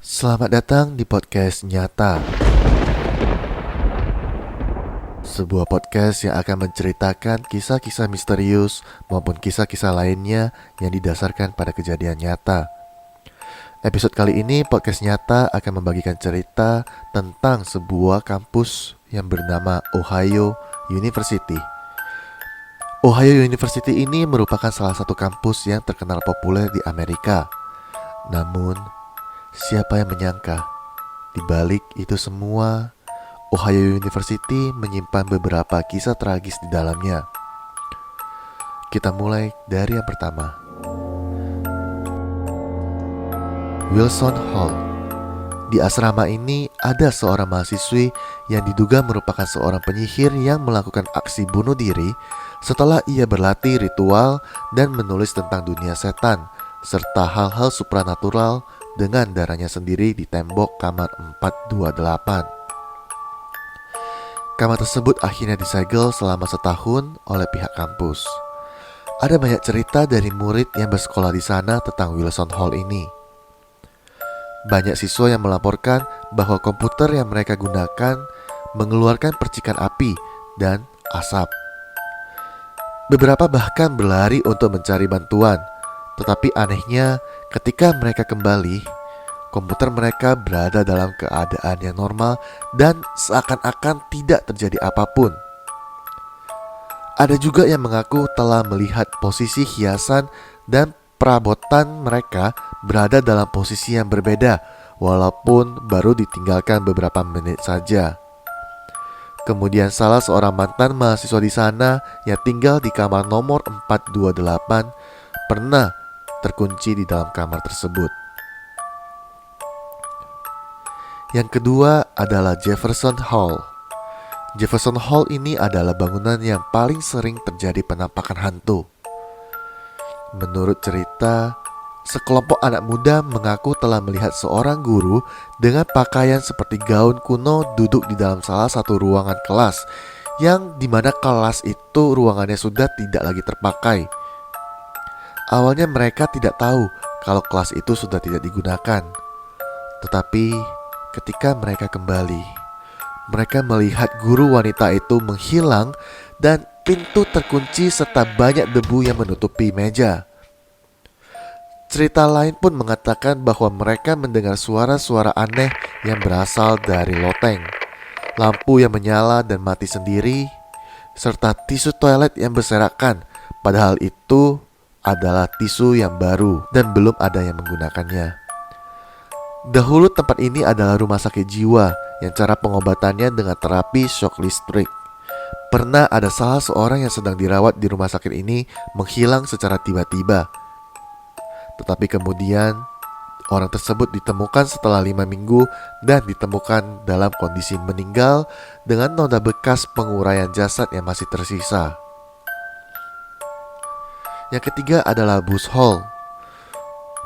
Selamat datang di podcast Nyata, sebuah podcast yang akan menceritakan kisah-kisah misterius maupun kisah-kisah lainnya yang didasarkan pada kejadian nyata. Episode kali ini podcast Nyata akan membagikan cerita tentang sebuah kampus yang bernama Ohio University. Ohio University ini merupakan salah satu kampus yang terkenal populer di Amerika. Namun, siapa yang menyangka, di balik itu semua, Ohio University menyimpan beberapa kisah tragis di dalamnya. Kita mulai dari yang pertama. Wilson Hall. Di asrama ini ada seorang mahasiswi yang diduga merupakan seorang penyihir yang melakukan aksi bunuh diri setelah ia berlatih ritual dan menulis tentang dunia setan serta hal-hal supranatural dengan darahnya sendiri di tembok kamar 428. Kamar tersebut akhirnya disegel selama setahun oleh pihak kampus. Ada banyak cerita dari murid yang bersekolah di sana tentang Wilson Hall ini. Banyak siswa yang melaporkan bahwa komputer yang mereka gunakan mengeluarkan percikan api dan asap. Beberapa bahkan berlari untuk mencari bantuan, tetapi anehnya ketika mereka kembali, komputer mereka berada dalam keadaan yang normal dan seakan-akan tidak terjadi apapun. Ada juga yang mengaku telah melihat posisi hiasan dan perabotan mereka berada dalam posisi yang berbeda, walaupun baru ditinggalkan beberapa menit saja. Kemudian salah seorang mantan mahasiswa di sana yang tinggal di kamar nomor 428 pernah terkunci di dalam kamar tersebut. Yang kedua adalah Jefferson Hall. Jefferson Hall ini adalah bangunan yang paling sering terjadi penampakan hantu. Menurut cerita, sekelompok anak muda mengaku telah melihat seorang guru dengan pakaian seperti gaun kuno duduk di dalam salah satu ruangan kelas, yang dimana kelas itu ruangannya sudah tidak lagi terpakai. Awalnya mereka tidak tahu kalau kelas itu sudah tidak digunakan. Tetapi ketika mereka kembali, mereka melihat guru wanita itu menghilang dan pintu terkunci serta banyak debu yang menutupi meja. Cerita lain pun mengatakan bahwa mereka mendengar suara-suara aneh yang berasal dari loteng, lampu yang menyala dan mati sendiri, serta tisu toilet yang berserakan, padahal itu adalah tisu yang baru dan belum ada yang menggunakannya. Dahulu tempat ini adalah rumah sakit jiwa yang cara pengobatannya dengan terapi shock listrik. Pernah ada salah seorang yang sedang dirawat di rumah sakit ini menghilang secara tiba-tiba. Tetapi kemudian orang tersebut ditemukan setelah 5 minggu dan ditemukan dalam kondisi meninggal dengan noda bekas penguraian jasad yang masih tersisa. Yang ketiga adalah Bush Hall.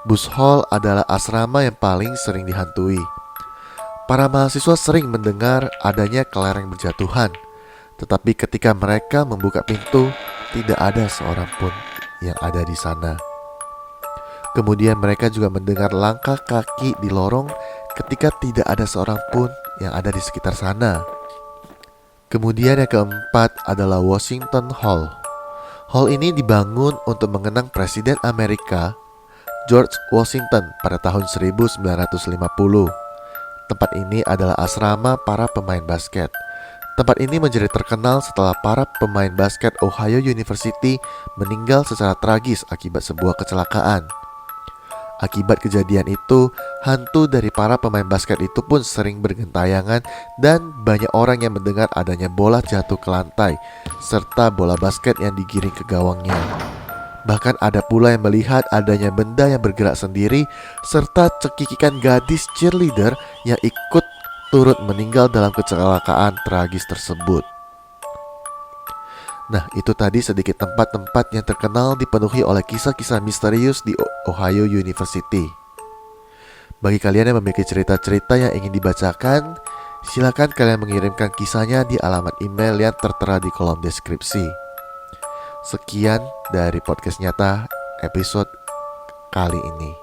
Bush Hall adalah asrama yang paling sering dihantui. Para mahasiswa sering mendengar adanya kelereng berjatuhan, tetapi ketika mereka membuka pintu, tidak ada seorang pun yang ada di sana. Kemudian mereka juga mendengar langkah kaki di lorong ketika tidak ada seorang pun yang ada di sekitar sana. Kemudian yang keempat adalah Washington Hall. Hall ini dibangun untuk mengenang Presiden Amerika George Washington pada tahun 1950. Tempat ini adalah asrama para pemain basket. Tempat ini menjadi terkenal setelah para pemain basket Ohio University meninggal secara tragis akibat sebuah kecelakaan. Akibat kejadian itu, hantu dari para pemain basket itu pun sering bergentayangan dan banyak orang yang mendengar adanya bola jatuh ke lantai serta bola basket yang digiring ke gawangnya. Bahkan ada pula yang melihat adanya benda yang bergerak sendiri serta cekikikan gadis cheerleader yang ikut turut meninggal dalam kecelakaan tragis tersebut. Nah, itu tadi sedikit tempat-tempat yang terkenal dipenuhi oleh kisah-kisah misterius di Ohio University. Bagi kalian yang memiliki cerita-cerita yang ingin dibacakan, silakan kalian mengirimkan kisahnya di alamat email yang tertera di kolom deskripsi. Sekian dari podcast Nyata episode kali ini.